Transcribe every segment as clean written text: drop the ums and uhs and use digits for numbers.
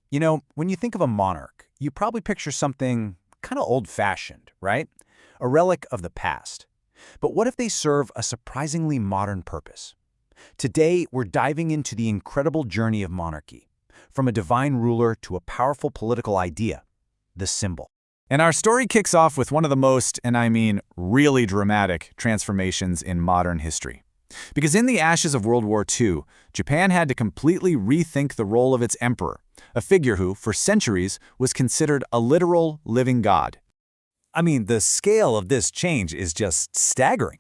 You know, when you think of a monarch, you probably picture something kind of old-fashioned, right? A relic of the past. But what if they serve a surprisingly modern purpose? Today, we're diving into the incredible journey of monarchy, from a divine ruler to a powerful political idea, the symbol. And our story kicks off with one of the most, and I mean really dramatic, transformations in modern history. Because in the ashes of World War II, Japan had to completely rethink the role of its emperor, a figure who, for centuries, was considered a literal living god. I mean, the scale of this change is just staggering.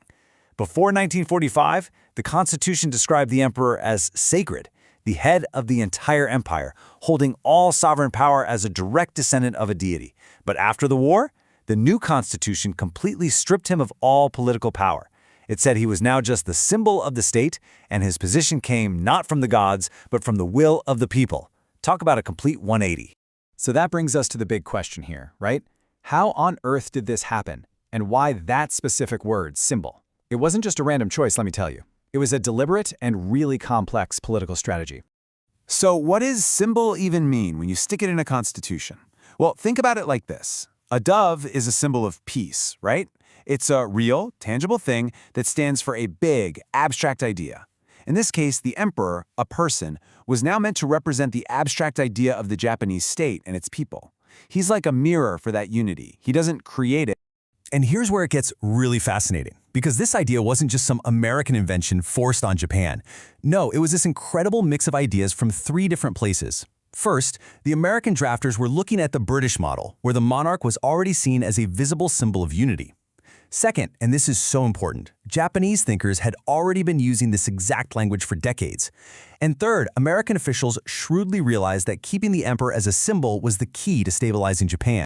Before 1945, the Constitution described the emperor as sacred, the head of the entire empire, holding all sovereign power as a direct descendant of a deity. But after the war, the new Constitution completely stripped him of all political power. It said he was now just the symbol of the state, and his position came not from the gods, but from the will of the people. Talk about a complete 180. So that brings us to the big question here, right? How on earth did this happen? And why that specific word, symbol? It wasn't just a random choice, let me tell you. It was a deliberate and really complex political strategy. So what does symbol even mean when you stick it in a constitution? Well, think about it like this. A dove is a symbol of peace, right? It's a real, tangible thing that stands for a big, abstract idea. In this case, the emperor, a person, was now meant to represent the abstract idea of the Japanese state and its people. He's like a mirror for that unity. He doesn't create it. And here's where it gets really fascinating, because this idea wasn't just some American invention forced on Japan. No, it was this incredible mix of ideas from three different places. First, the American drafters were looking at the British model, where the monarch was already seen as a visible symbol of unity. Second, and this is so important, Japanese thinkers had already been using this exact language for decades. And third, American officials shrewdly realized that keeping the emperor as a symbol was the key to stabilizing Japan.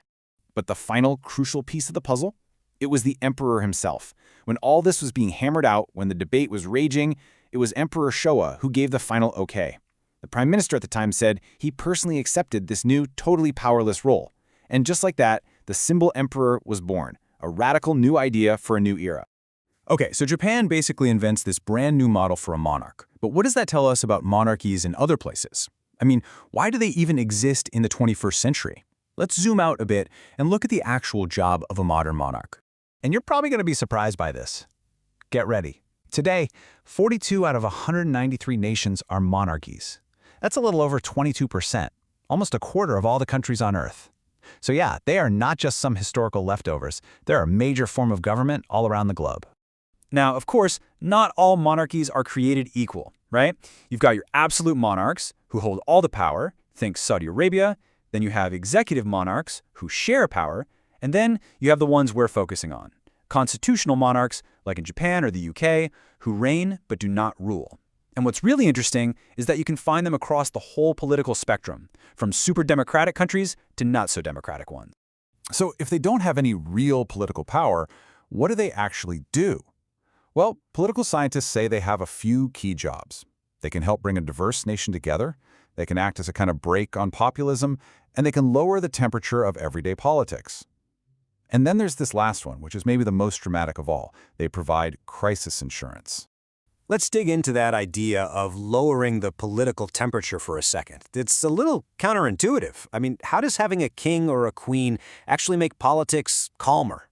But the final crucial piece of the puzzle? It was the emperor himself. When all this was being hammered out, when the debate was raging, it was Emperor Showa who gave the final okay. The prime minister at the time said he personally accepted this new, totally powerless role. And just like that, the symbol emperor was born, a radical new idea for a new era. Okay, so Japan basically invents this brand new model for a monarch. But what does that tell us about monarchies in other places? I mean, why do they even exist in the 21st century? Let's zoom out a bit and look at the actual job of a modern monarch. And you're probably going to be surprised by this. Get ready. Today, 42 out of 193 nations are monarchies. That's a little over 22%, almost a quarter of all the countries on Earth. So yeah, they are not just some historical leftovers. They're a major form of government all around the globe. Now, of course, not all monarchies are created equal, right? You've got your absolute monarchs who hold all the power, think Saudi Arabia, then you have executive monarchs who share power, and then you have the ones we're focusing on, constitutional monarchs, like in Japan or the UK, who reign but do not rule. And what's really interesting is that you can find them across the whole political spectrum, from super democratic countries to not so democratic ones. So if they don't have any real political power, what do they actually do? Well, political scientists say they have a few key jobs. They can help bring a diverse nation together, they can act as a kind of brake on populism, and they can lower the temperature of everyday politics. And then there's this last one, which is maybe the most dramatic of all. They provide crisis insurance. Let's dig into that idea of lowering the political temperature for a second. It's a little counterintuitive. I mean, how does having a king or a queen actually make politics calmer?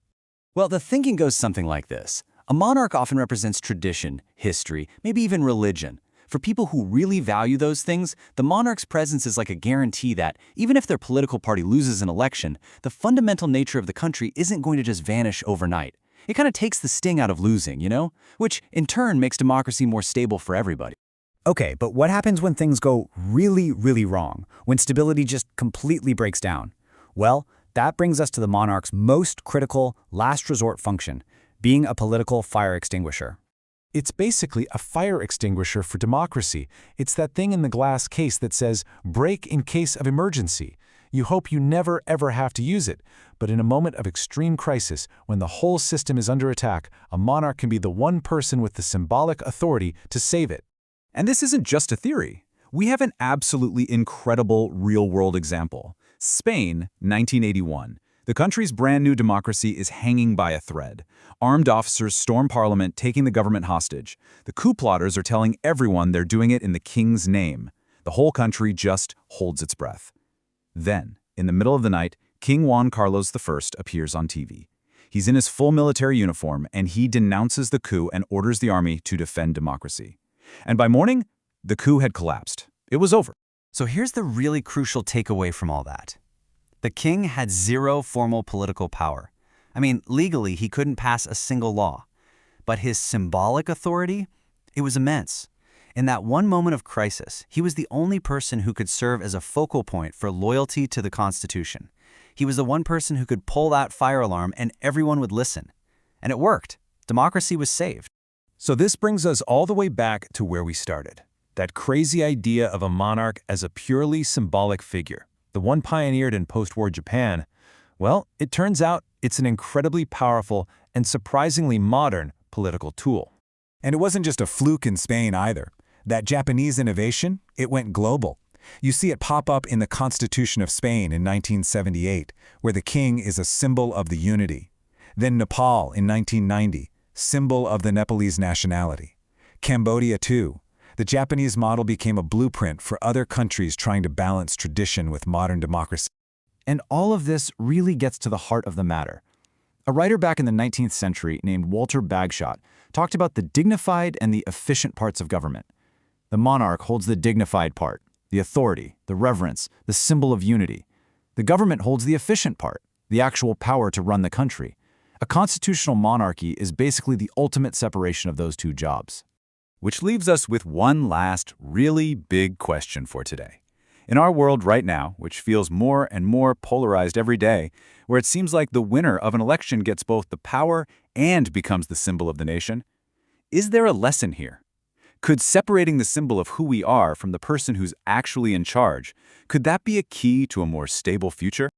Well, the thinking goes something like this. A monarch often represents tradition, history, maybe even religion. For people who really value those things, the monarch's presence is like a guarantee that, even if their political party loses an election, the fundamental nature of the country isn't going to just vanish overnight. It kind of takes the sting out of losing, you know? Which, in turn, makes democracy more stable for everybody. Okay, but what happens when things go really, really wrong? When stability just completely breaks down? Well, that brings us to the monarch's most critical, last resort function, being a political fire extinguisher. It's basically a fire extinguisher for democracy. It's that thing in the glass case that says, break in case of emergency. You hope you never, ever have to use it. But in a moment of extreme crisis, when the whole system is under attack, a monarch can be the one person with the symbolic authority to save it. And this isn't just a theory. We have an absolutely incredible real-world example. Spain, 1981. The country's brand new democracy is hanging by a thread. Armed officers storm parliament, taking the government hostage. The coup plotters are telling everyone they're doing it in the king's name. The whole country just holds its breath. Then, in the middle of the night, King Juan Carlos I appears on TV. He's in his full military uniform, and he denounces the coup and orders the army to defend democracy. And by morning, the coup had collapsed. It was over. So here's the really crucial takeaway from all that. The king had zero formal political power. I mean, legally, he couldn't pass a single law. But his symbolic authority, it was immense. In that one moment of crisis, he was the only person who could serve as a focal point for loyalty to the Constitution. He was the one person who could pull that fire alarm and everyone would listen. And it worked. Democracy was saved. So this brings us all the way back to where we started. That crazy idea of a monarch as a purely symbolic figure, the one pioneered in post-war Japan. Well, it turns out it's an incredibly powerful and surprisingly modern political tool. And it wasn't just a fluke in Spain either. That Japanese innovation, it went global. You see it pop up in the Constitution of Spain in 1978, where the king is a symbol of the unity. Then Nepal in 1990, symbol of the Nepalese nationality. Cambodia too. The Japanese model became a blueprint for other countries trying to balance tradition with modern democracy. And all of this really gets to the heart of the matter. A writer back in the 19th century named Walter Bagshot talked about the dignified and the efficient parts of government. The monarch holds the dignified part, the authority, the reverence, the symbol of unity. The government holds the efficient part, the actual power to run the country. A constitutional monarchy is basically the ultimate separation of those two jobs. Which leaves us with one last really big question for today. In our world right now, which feels more and more polarized every day, where it seems like the winner of an election gets both the power and becomes the symbol of the nation, is there a lesson here? Could separating the symbol of who we are from the person who's actually in charge, could that be a key to a more stable future?